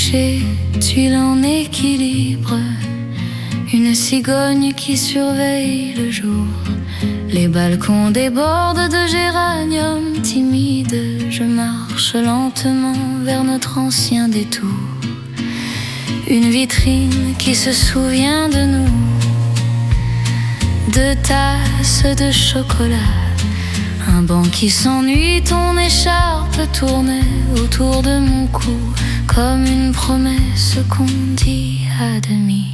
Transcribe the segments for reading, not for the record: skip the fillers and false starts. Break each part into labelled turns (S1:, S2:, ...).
S1: coucher, tuile en équilibre, une cigogne qui surveille le jour. Les balcons débordent de géraniums timides. Je marche lentement vers notre ancien détour. Une vitrine qui se souvient de nous. 2 tasses de chocolat. Un banc qui s'ennuie, ton écharpe tournait autour de mon cou. Comme une promesse qu'on dit à demi.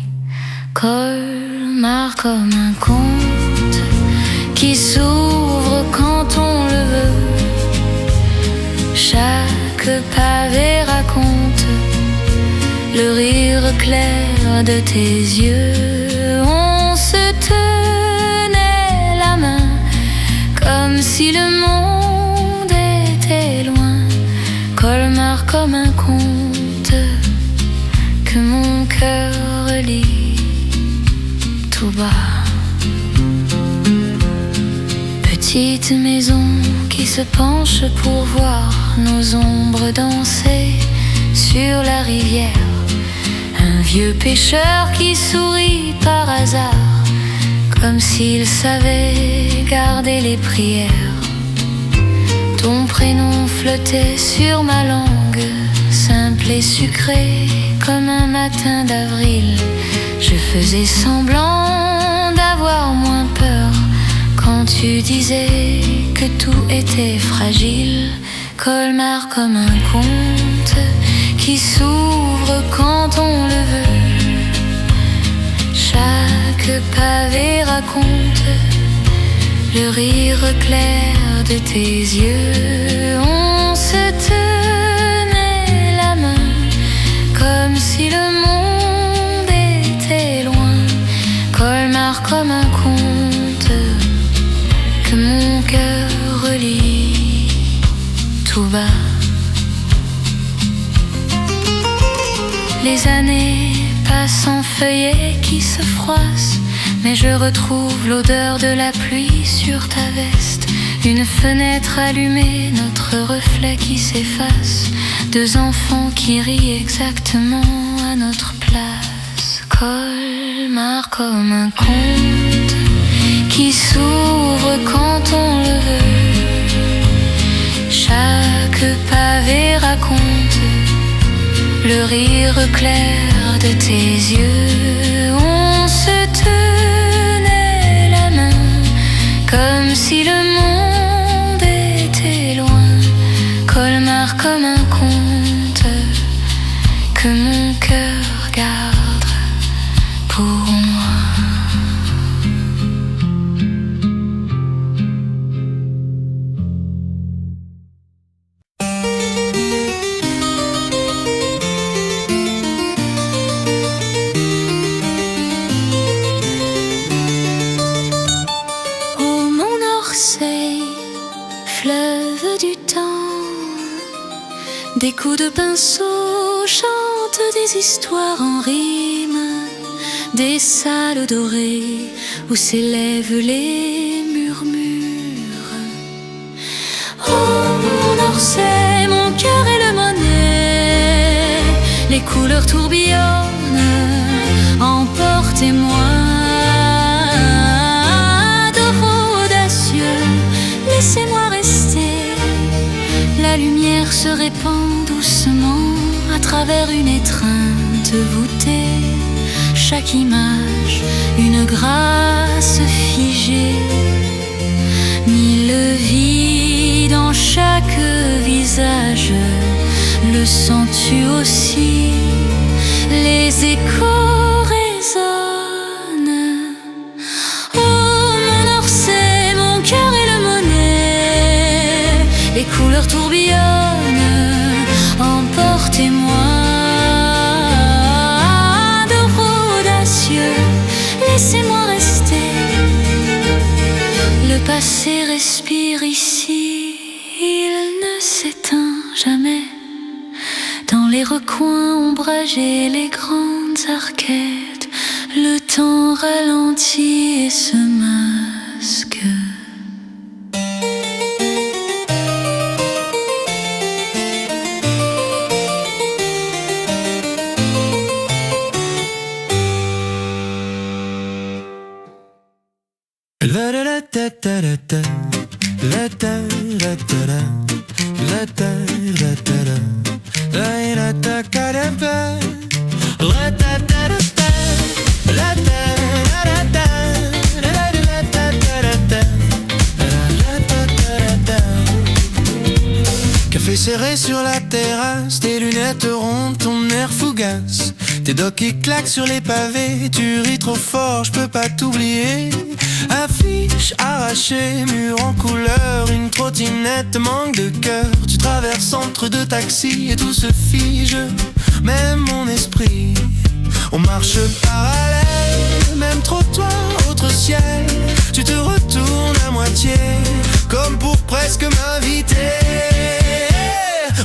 S1: Colmar comme un conte qui s'ouvre quand on le veut. Chaque pavé raconte le rire clair de tes yeux. On se tenait la main comme si le monde était loin. Colmar comme un conte que mon cœur lit tout bas. Petite maison qui se penche pour voir nos ombres danser sur la rivière. Un vieux pêcheur qui sourit par hasard, comme s'il savait garder les prières. Ton prénom flottait sur ma langue, simple et sucré comme un matin d'avril. Je faisais semblant d'avoir moins peur quand tu disais que tout était fragile. Colmar comme un conte qui s'ouvre quand on le veut. Chaque pavé raconte le rire clair de tes yeux. On se tenait la main comme si le monde était loin. Colmar comme un conte que mon cœur relit tout bas. Les années passent en feuillets qui se froissent, mais je retrouve l'odeur de la pluie sur ta veste. Une fenêtre allumée, notre reflet qui s'efface. 2 enfants qui rient exactement à notre place. Colmar comme un conte qui s'ouvre quand on le veut. Chaque pavé raconte le rire clair de tes yeux. On se tenait la main comme si le monde était loin. Colmar comme un conte que mon cœur garde pour moi. Des coups de pinceau chantent des histoires en rime, des salles dorées où s'élèvent les murmures. Oh mon Orsay, mon cœur est le monnaie, les couleurs tourbillonnent, emportez-moi. D'or audacieux, laissez-moi rester. La lumière se répand doucement à travers une étreinte voûtée. Chaque image, une grâce figée. 1000 vies dans chaque visage. Le sens-tu aussi? Les échos résonnent. Oh mon Orsay, mon cœur est le monnaie. Les couleurs tourbillonnent, emportez-moi. D'or audacieux, laissez-moi rester. Le passé respire ici, il ne s'éteint jamais. Dans les recoins ombragés, les grandes arcades, le temps ralentit et se masque.
S2: Café serré sur la terrasse, tes lunettes rondes, ton air fougace, tes doigts qui claquent sur les pavés, tu ris trop fort, je peux pas t'oublier. Affiche arrachée, mur en couleur, une trottinette manque de cœur. Tu traverses entre deux taxis et tout se fige, même mon esprit. On marche parallèle, même trottoir, autre ciel. Tu te retournes à moitié, comme pour presque m'inviter.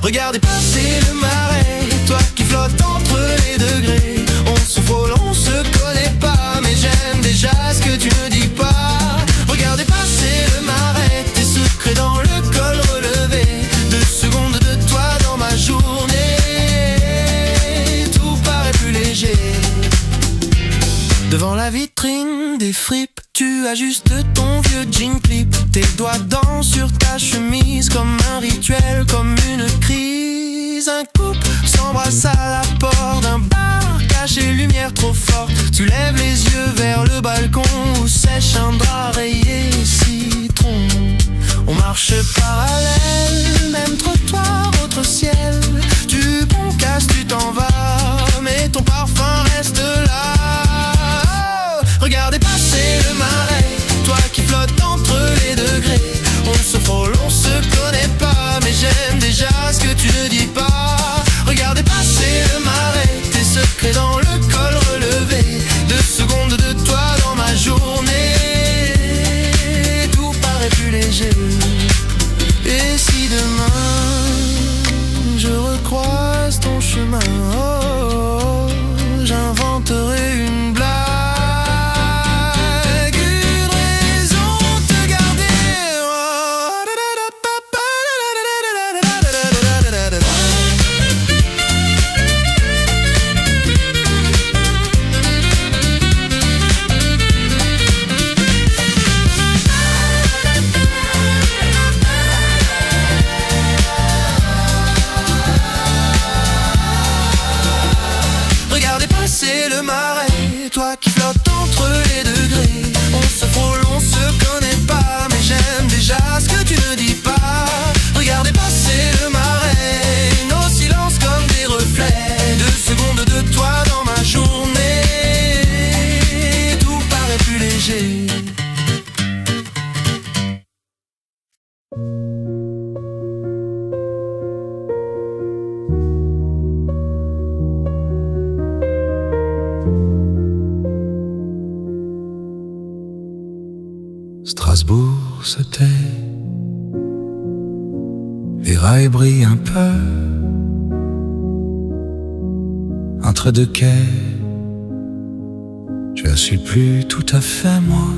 S2: Regardez passer le marais, toi qui flottes entre les degrés. On se frôle, on se connaît pas, mais j'aime déjà ce que tu ne dis pas. Regardez passer le marais, tes secrets dans le col relevé. 2 secondes de toi dans ma journée, tout paraît plus léger. Devant la vitrine des fripes, tu ajustes ton vieux jean clip. Tes doigts dansent sur ta chemise comme un rituel, comme une crise. Un couple s'embrasse à la porte d'un bar caché, lumière trop forte. Tu lèves les yeux vers le balcon où sèche un drap rayé citron. On marche parallèle, même trottoir, autre ciel. Du bon casse, tu t'en vas, mais ton parfum reste là. Regardez passer le marais, toi qui flottes entre les degrés. On se frôle, on se connaît pas, mais j'aime déjà ce que tu ne dis pas. Regardez passer le marais, tes secrets dans le col relevé. 2 secondes de toi dans ma journée, tout paraît plus léger. Et si demain je recroise ton chemin, oh, j'inventerai une blague. C'est le marais, toi qui flottes entre les degrés. On se frôle, on se connaît pas, mais j'aime déjà ce que tu ne dis pas. Regardez passer le marais, nos silences comme des reflets. 2 secondes de toi dans ma journée, tout paraît plus léger. Strasbourg se tait, les rails brillent un peu, entre 2 quais, je ne suis plus tout à fait moi.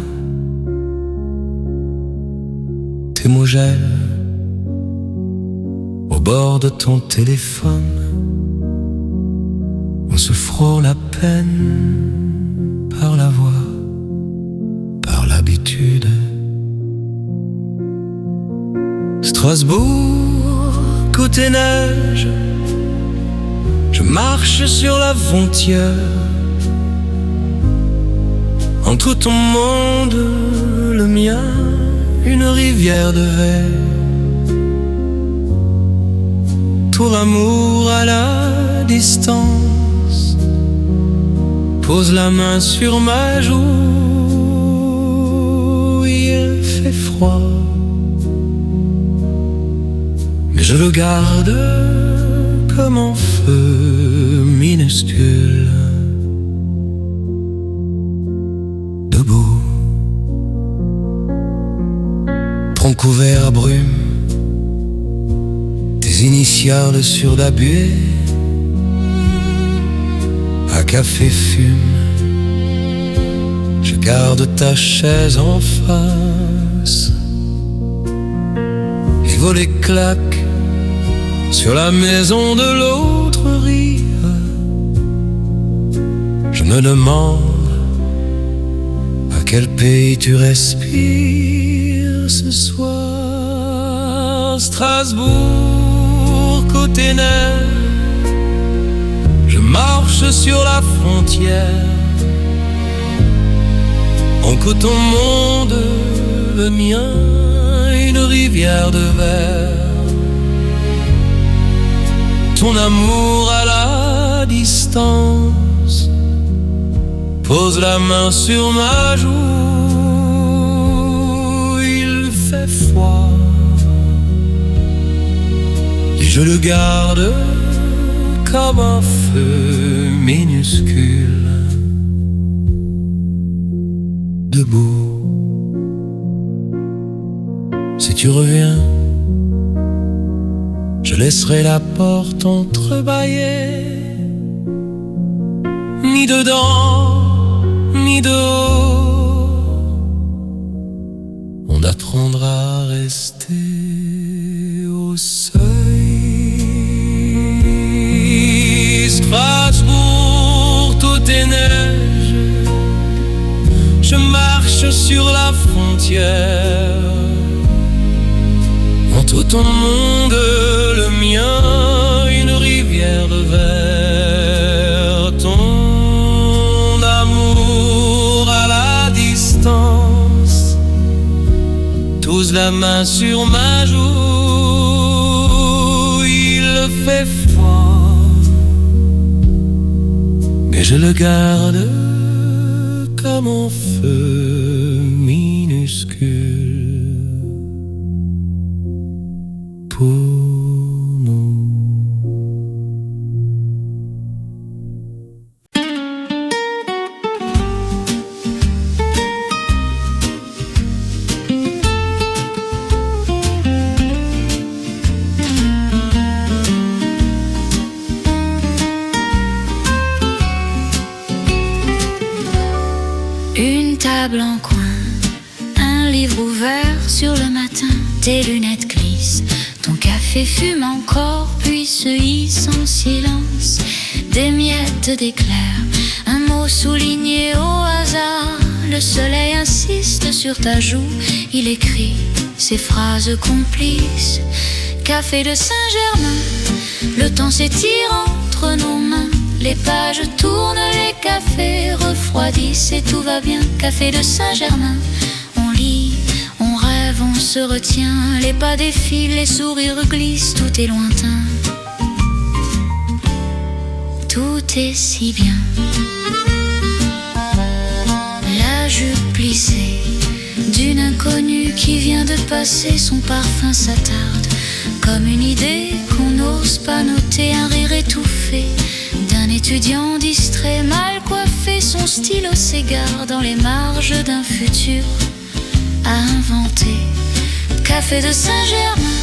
S2: Tes mots gèlent au bord de ton téléphone, on se frôle à peine par la voix, par l'habitude. Strasbourg, côté neige, je marche sur la Vontière. Entre ton monde, le mien, une rivière de verre. Tout l'amour à la distance, pose la main sur ma joue. Il fait froid, mais je le garde comme un feu minuscule, debout, tronc couvert à brume, tes initiales sur la buée, à café fume, je garde ta chaise en face, et volets claquent sur la maison de l'autre rive. Je me demande à quel pays tu respires ce soir. Strasbourg, tout est neige. Je marche sur la frontière. En coton monde, le mien, une rivière de verre. Ton amour à la distance pose la main sur ma joue. Il fait froid et je le garde comme un feu minuscule, debout. Si tu reviens, je laisserai la porte entrebâillée. Ni dedans, ni dehors, on apprendra à rester au seuil. Strasbourg, tout est neige. Je marche sur la frontière. En tout ton monde, le mien, une rivière de verre. Ton amour à la distance pose la main sur ma joue. Il fait froid, mais je le garde comme un feu minuscule. Pour nous.
S1: Une table en coin, un livre ouvert sur le matin, tes lunettes glissent. Ton café fume encore, puis se hisse en silence. Des miettes d'éclair, un mot souligné au hasard. Le soleil insiste sur ta joue, il écrit ces phrases complices. Café de Saint-Germain, le temps s'étire entre nos mains. Les pages tournent, les cafés refroidissent et tout va bien. Café de Saint-Germain, on lit, on rêve, on se retient. Les pas défilent, les sourires glissent, tout est lointain. Tout est si bien. La jupe plissée d'une inconnue qui vient de passer, son parfum s'attarde comme une idée qu'on n'ose pas noter. Un rire étouffé d'un étudiant distrait, mal coiffé, son stylo s'égare dans les marges d'un futur à inventer. Café de Saint-Germain,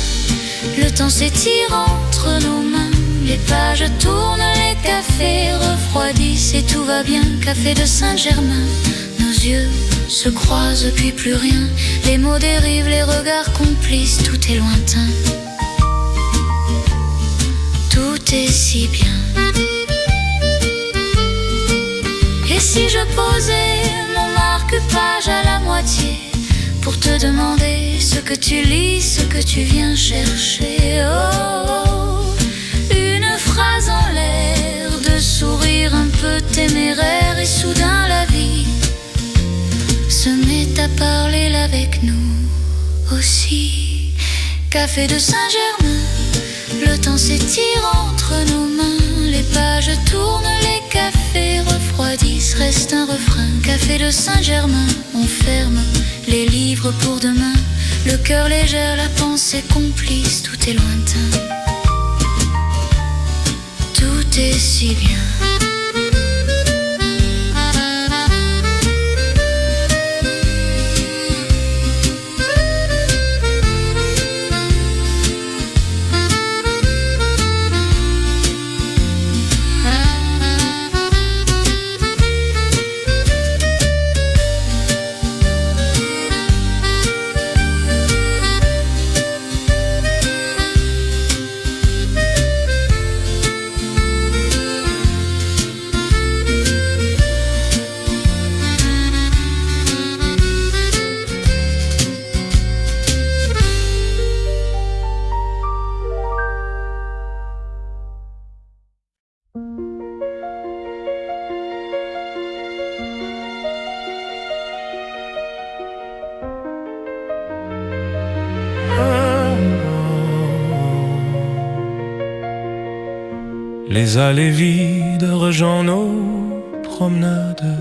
S1: le temps s'étire entre nos mains. Les pages tournent, les cafés refroidissent et tout va bien. Café de Saint-Germain, nos yeux se croisent puis plus rien. Les mots dérivent, les regards complices, tout est lointain. Tout est si bien. Et si je posais mon marque-page à la moitié pour te demander ce que tu lis, ce que tu viens chercher. Oh, une phrase en l'air, de sourire un peu téméraire. Et soudain la vie se met à parler avec nous aussi. Café de Saint-Germain, le temps s'étire entre nos mains. Les pages tournent, les cafés refroidissent, reste un refrain. Café de Saint-Germain, on ferme les livres pour demain. Le cœur léger, la pensée complice, tout est lointain. Tout est si bien.
S2: Les allées vides rejoignent nos promenades.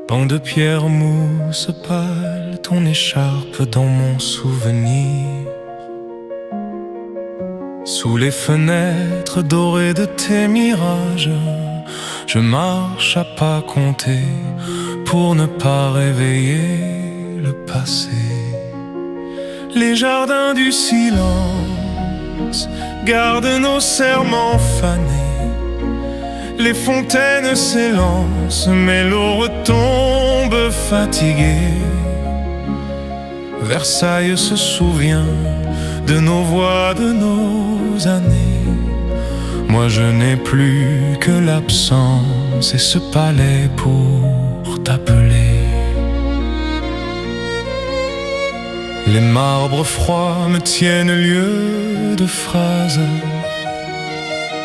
S2: Banc de pierre mousse pâle, ton écharpe dans mon souvenir. Sous les fenêtres dorées de tes mirages, je marche à pas compter pour ne pas réveiller le passé. Les jardins du silence gardent nos serments fanés. Les fontaines s'élancent, mais l'eau retombe fatiguée. Versailles se souvient de nos voix, de nos années. Moi je n'ai plus que l'absence et ce palais pour t'appeler. Les marbres froids me tiennent lieu de phrases.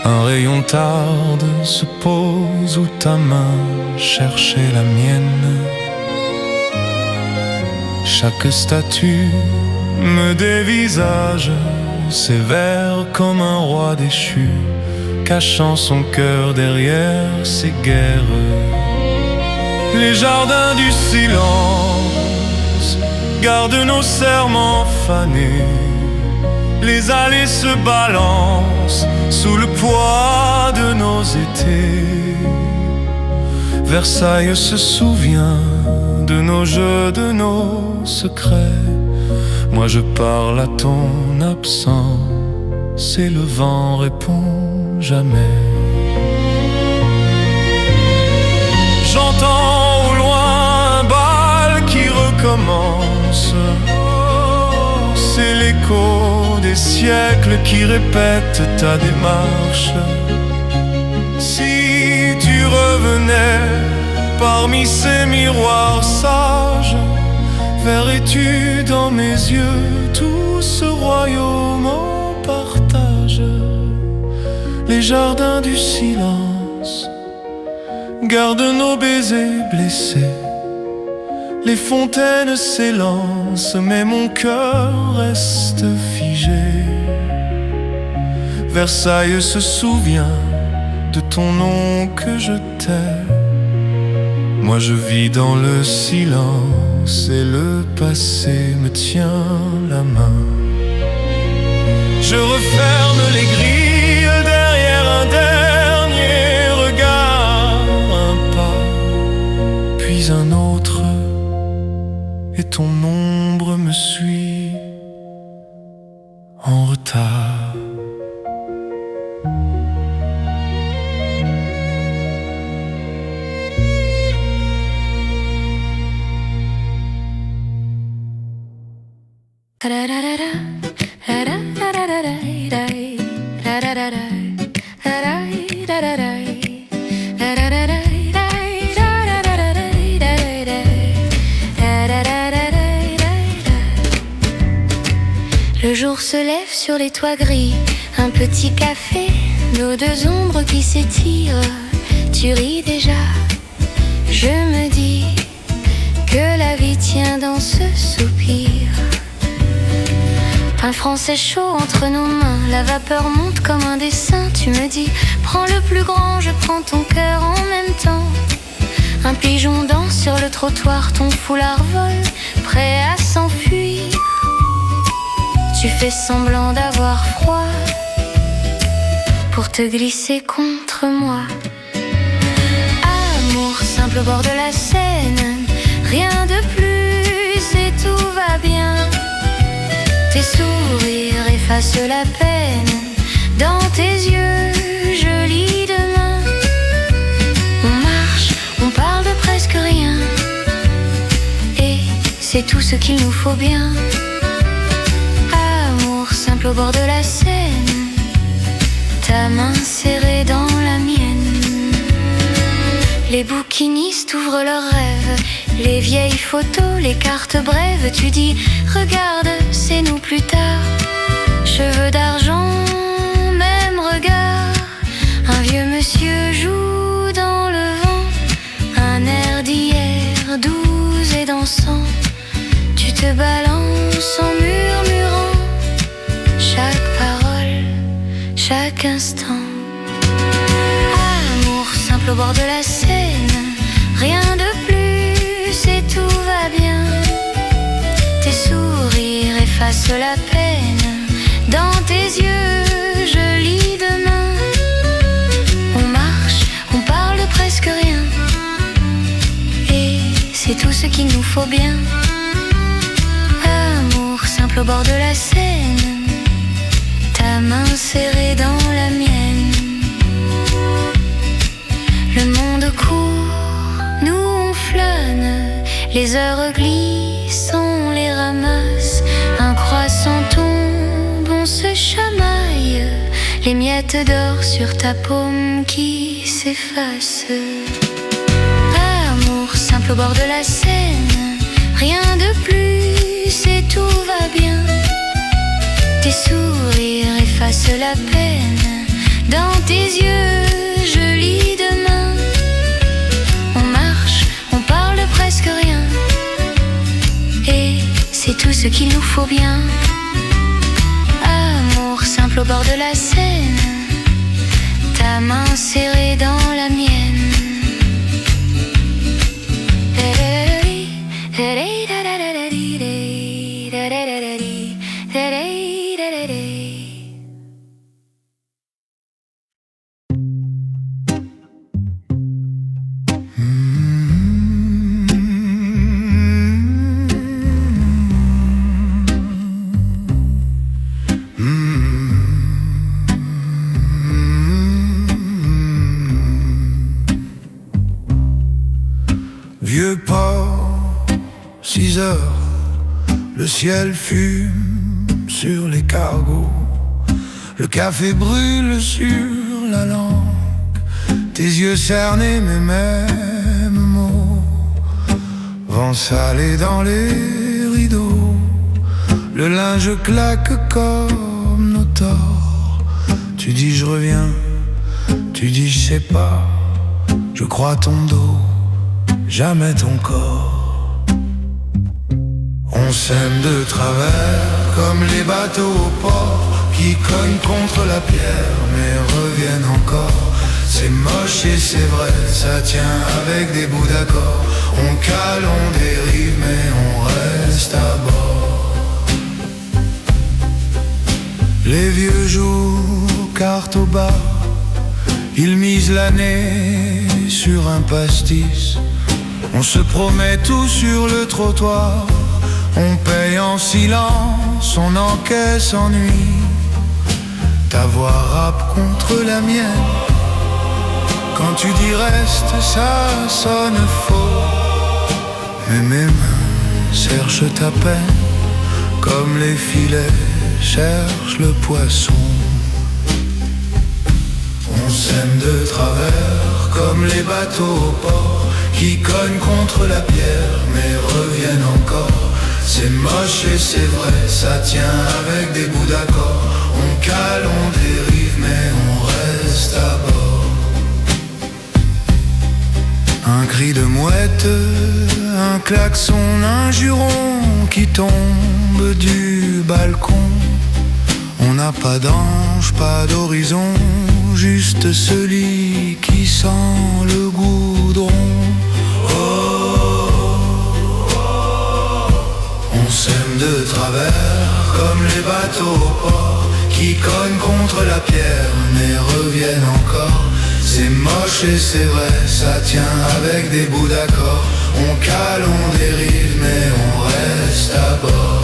S2: Un rayon tarde se pose où ta main cherchait la mienne. Chaque statue me dévisage, sévère comme un roi déchu, cachant son cœur derrière ses guerres. Les jardins du silence gardent nos serments fanés. Les allées se balancent sous le poids de nos étés. Versailles se souvient de nos jeux, de nos secrets. Moi je parle à ton absence et le vent répond jamais. J'entends au loin un bal qui recommence. C'est l'écho des siècles qui répètent ta démarche. Si tu revenais parmi ces miroirs sages, verrais-tu dans mes yeux tout ce royaume en partage? Les jardins du silence gardent nos baisers blessés. Les fontaines s'élancent, mais mon cœur reste figé. Versailles se souvient de ton nom que je tais. Moi je vis dans le silence et le passé me tient la main. Je referme les grilles derrière un dernier regard, un pas, puis un autre, et ton ombre me suit en retard.
S1: Le jour se lève sur les toits gris, un petit café, nos deux ombres qui s'étirent. Tu ris déjà, je me dis que la vie tient dans ce soupir. Un français chaud entre nos mains, la vapeur monte comme un dessin. Tu me dis, prends le plus grand, je prends ton cœur en même temps. Un pigeon danse sur le trottoir, ton foulard vole, prêt à s'enfuir. Tu fais semblant d'avoir froid pour te glisser contre moi. Amour simple au bord de la Seine, rien de plus et tout va bien. Tes sourires effacent la peine, dans tes yeux je lis demain. On marche, on parle de presque rien, et c'est tout ce qu'il nous faut bien. Amour simple au bord de la Seine, ta main serrée dans la mienne. Les bouquinistes ouvrent leurs rêves, les vieilles photos, les cartes brèves. Tu dis, regarde, c'est nous plus tard. Cheveux d'argent, même regard. Un vieux monsieur joue dans le vent, un air d'hier doux et dansant. Tu te balances en murmurant chaque parole, chaque instant. Amour simple au bord de la Seine, rien de plus et tout va bien. Tes sourires effacent la peine, dans tes yeux je lis demain. On marche, on parle de presque rien, et c'est tout ce qu'il nous faut bien. Amour simple au bord de la Seine, ta main serrée dans la mienne. Le monde court, nous on flâne, les heures glissent, on les ramasse. Un croissant tombe, on se chamaille, les miettes d'or sur ta paume qui s'efface. Amour simple au bord de la Seine, rien de plus et tout va bien. Tes sourires effacent la peine, dans tes yeux je lis demain. On marche, on parle de presque rien, et c'est tout ce qu'il nous faut bien. Amour simple au bord de la Seine, ta main serrée dans la mienne.
S2: Vieux port, 6 heures, le ciel fume sur les cargos. Le café brûle sur la langue, tes yeux cernés mes mêmes mots. Vent salé dans les rideaux, le linge claque comme nos torts. Tu dis je reviens, tu dis je sais pas, je crois ton dos, jamais ton corps. On s'aime de travers comme les bateaux au port qui cognent contre la pierre mais reviennent encore. C'est moche et c'est vrai, ça tient avec des bouts d'accord. On cale, on dérive mais on reste à bord. Les vieux jours, cartes au bar, ils misent l'année sur un pastis. On se promet tout sur le trottoir, on paye en silence, on encaisse ennui. Ta voix rappe contre la mienne, quand tu dis reste, ça sonne faux. Mais mes mains cherchent ta peine, comme les filets cherchent le poisson. On s'aime de travers comme les bateaux au port qui cognent contre la pierre mais reviennent encore. C'est moche et c'est vrai, ça tient avec des bouts d'accord. On cale, on dérive mais on reste à bord. Un cri de mouette, un klaxon, un juron qui tombe du balcon. On n'a pas d'ange, pas d'horizon, juste ce lit qui sent le goudron. On s'aime de travers comme les bateaux au port qui cognent contre la pierre mais reviennent encore. C'est moche et c'est vrai, ça tient avec des bouts d'accord. On cale, on dérive mais on reste à bord.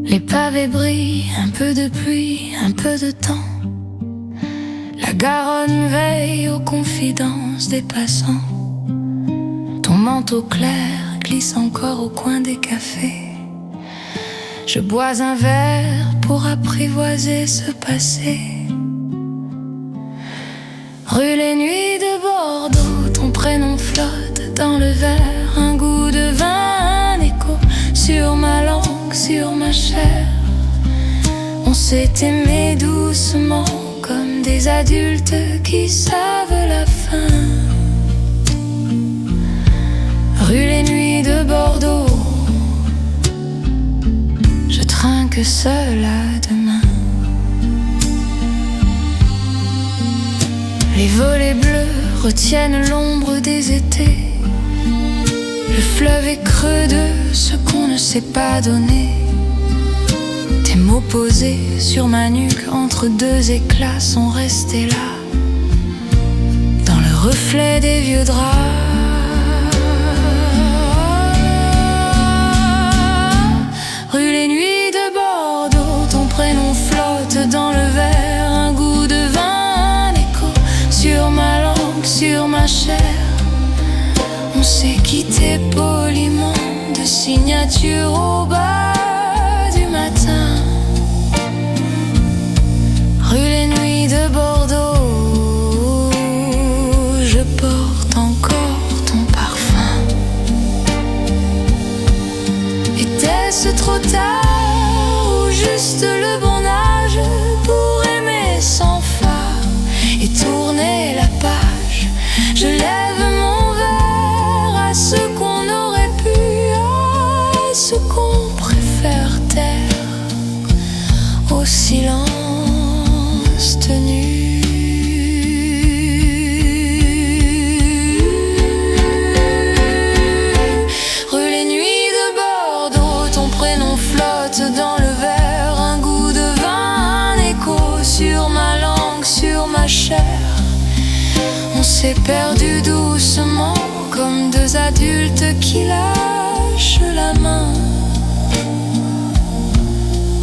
S1: Les pavés brillent, un peu de pluie, un peu de temps. La Garonne veille aux confidences des passants. Ton manteau clair glisse encore au coin des cafés. Je bois un verre pour apprivoiser ce passé. Rue les nuits de Bordeaux, flotte dans le verre, un goût de vin, un écho sur ma langue, sur ma chair. On s'est aimé doucement comme des adultes qui savent la fin. Rue les nuits de Bordeaux, je trinque seul à demain. Les volets bleus retiennent l'ombre des étés. Le fleuve est creux de ce qu'on ne s'est pas donné. Tes mots posés sur ma nuque entre deux éclats sont restés là, dans le reflet des vieux draps. Rue les nuits de Bordeaux, ton prénom flotte dans le verre, un goût de vin, un écho sur ma langue, sur ma chair. On s'est quitté poliment, de signature au bas du matin. Rue les nuits de Bordeaux, je porte encore ton parfum. Était-ce trop tard ou juste le bon âge pour aimer sans phare et tourner la page? Je lève mon verre à ce qu'on aurait pu, à ce qu'on préfère taire, au silence tenu. Rue les nuits de Bordeaux, ton prénom flotte dans le verre, un goût de vin, un écho sur ma langue, sur ma chair. On s'est perdu doucement comme deux adultes qui lâchent la main.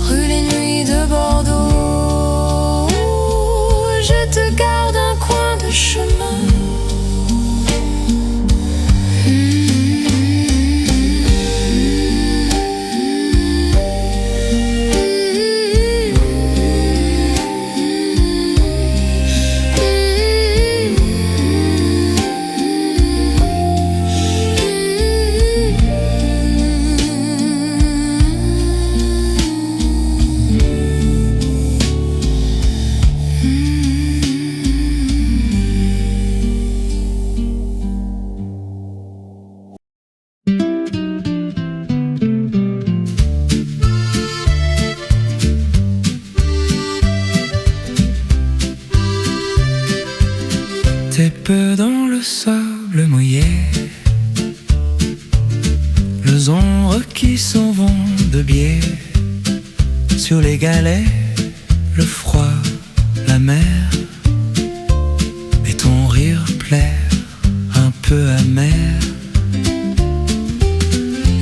S1: Rue les nuits de Bordeaux, je te garde un coin de chemin.
S2: Tes peu dans le sable mouillé, les ombres qui s'en vont de biais, sur les galets, le froid, la mer, et ton rire plaire un peu amer.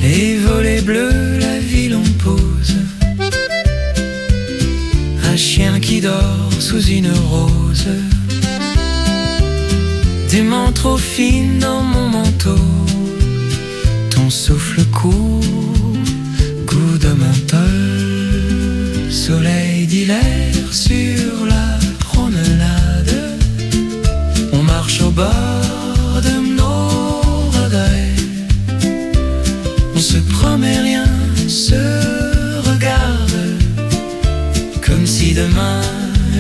S2: Les volets bleus, la ville en pause, un chien qui dort sous une rose. Des mains trop fines dans mon manteau, ton souffle court, goût de menthol, soleil d'hiver sur la promenade. On marche au bord de nos regrets, on se promet rien, se regarde, comme si demain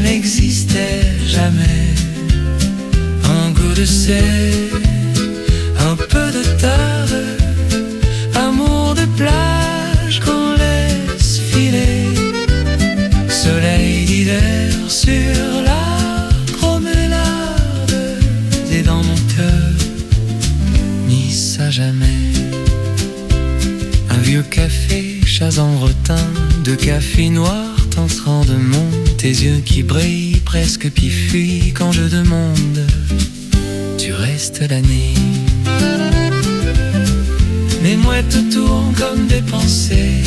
S2: n'existait jamais. Un goût de sel, un peu de tave, amour de plage qu'on laisse filer. Soleil d'hiver sur la promenade, et dans mon cœur, Nice à jamais. Un vieux café, chas en rotin, de café noir, t'entrant de monde, tes yeux qui brillent presque puis quand je demande. Tu restes la nuit. Les mouettes tournent comme des pensées,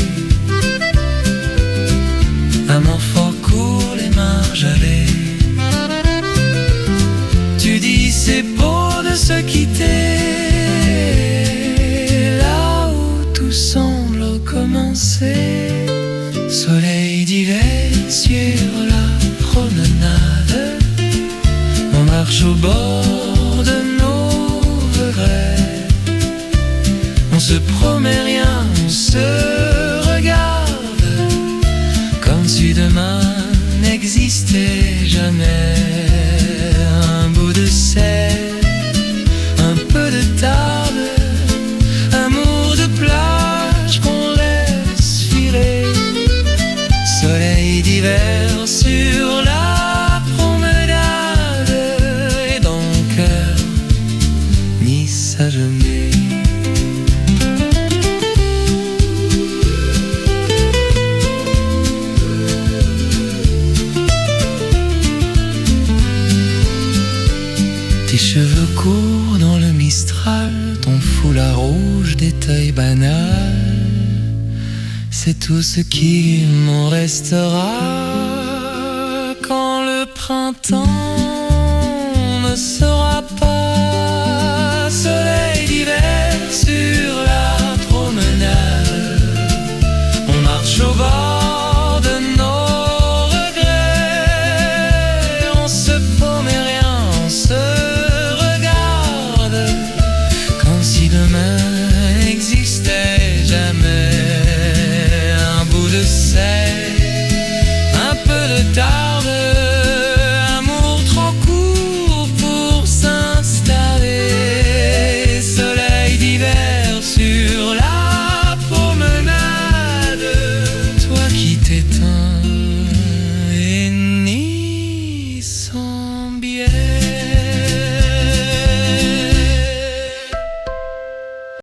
S2: amant fort court, les marges allées. Tu dis c'est beau de se quitter, là où tout semble commencer. Soleil d'hiver sur la promenade, on marche au bord de nos regrets. se promet rien, on se regarde comme si demain n'existait jamais. Un bout de sel, un peu de table, amour de plage qu'on laisse filer, soleil d'hiver sur la promenade, et dans le cœur Nice à jamais. Tes cheveux courts dans le Mistral, ton foulard rouge d'éteuil banal, c'est tout ce qui m'en restera quand le printemps ne sera